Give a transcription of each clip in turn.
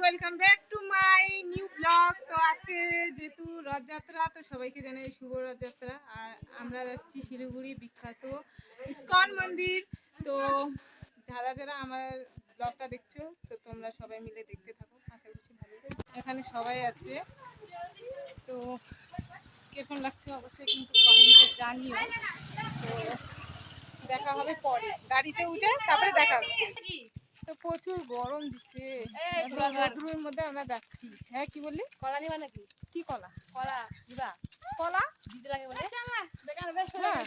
Welcome back to my new blog. তো আজকে যেহেতু রথযাত্রা, তো সবাইকে জানাই শুভ রথযাত্রা। আর আমরা যাচ্ছি শিলিগুড়ি বিখ্যাত ইস্কন মন্দির। তো যারা যারা আমার ব্লগটা দেখছো, তো তোমরা সবাই মিলে দেখতে থাকো, আশা করছি ভালো। এখানে সবাই আছে, তো কেমন লাগছে অবশ্যই কিন্তু কমেন্টে জানিও। তো দেখা হবে পরে, গাড়িতে উঠে তারপরে দেখা হচ্ছে। তো প্রচুর গরম দিচ্ছে, রোদ্রের মধ্যে আমরা যাচ্ছি। হ্যাঁ, কি বললি? কলা নিবা নাকি? কি কলা? কলা দিবা? কলা দিতে লাগে বলে? হ্যাঁ,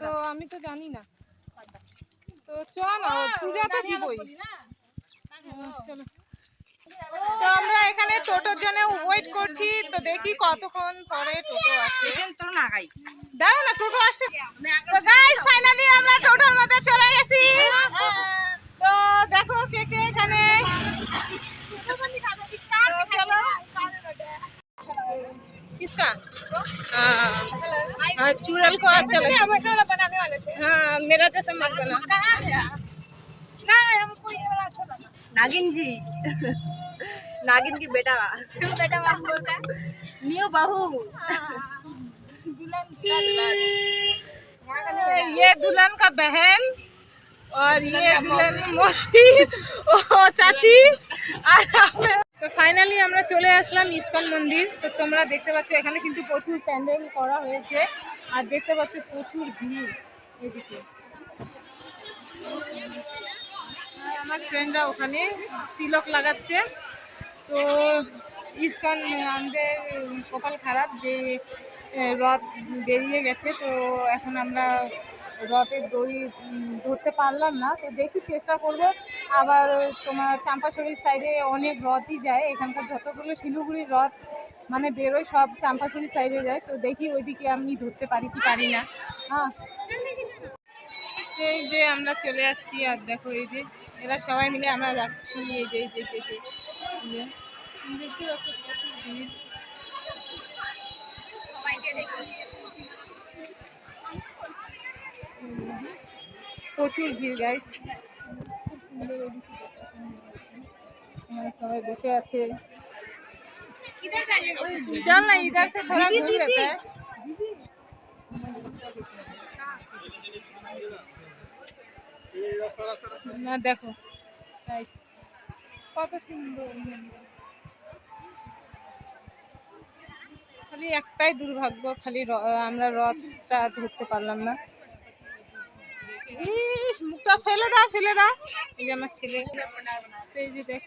তো আমি তো জানি না। তো চল না, পূজা তো দিবই। চলো, তো আমরা এখানে টোটোর জন্য ওয়েট করছি। তো দেখি কতক্ষণ পরে টোটো আসে। চলো না গাই। দাঁড়া না, টোটো আসে। তো গাইস, ফাইনালি আমরা টোটোর মধ্যে চলে গেছি। তো দেখো কে কে এখানে। চলো, किसका? हाँ, चूरल को अच्छा लगता है। बनाने वाले थे। हाँ, मेरा जैसा मत बना। कहाँ से? ना हमको ये वाला अच्छा लगा। नागिन जी नागिन की बेटा बेटा बोलता है न्यू बहू। ये दुल्हन का बहन और ये दुल्हन मौसी ও চাচি। তো ফাইনালি আমরা চলে আসলাম ইস্কন মন্দির। তো তোমরা দেখতে পাচ্ছ এখানে কিন্তু প্রচুর প্যান্ডেল করা হয়েছে, আর দেখতে পাচ্ছ প্রচুর ভিড় এদিকে। আর আমার ফ্রেন্ডরা ওখানে তিলক লাগাচ্ছে। তো ইস্কন আমাদের কপাল খারাপ যে রথ বেরিয়ে গেছে। তো এখন আমরা রথের দড়ি ধরতে পারলাম না। তো দেখি, চেষ্টা করব। আবার তোমার চাম্পাশরীর সাইডে অনেক রথই যায়, এখানকার যতগুলো শিলিগুড়ির রথ মানে বেরোয় সব চাম্পাশরীর সাইডে যায়। তো দেখি ওইদিকে আমি ধরতে পারি কি পারি না। হ্যাঁ, এই যে আমরা চলে আসছি, আর দেখো এই যে এরা সবাই মিলে আমরা যাচ্ছি। এই যে এই যে যে যে দেখতে পাচ্ছ প্রচুর ভিড়। প্রচুর ভিড় গাইস, সবাই বসে আছে। চল না, ইধার সে থোড়া ঘুম লেতে হ্যায়। না দেখো গাইস কত সুন্দর। খালি একটাই দুর্ভাগ্য, খালি আমরা রথটা ধরতে পারলাম না। ইস, মুখটা ফেলে দাও ফেলে দাও। এই যে আমার ছেলে, এই যে দেখ।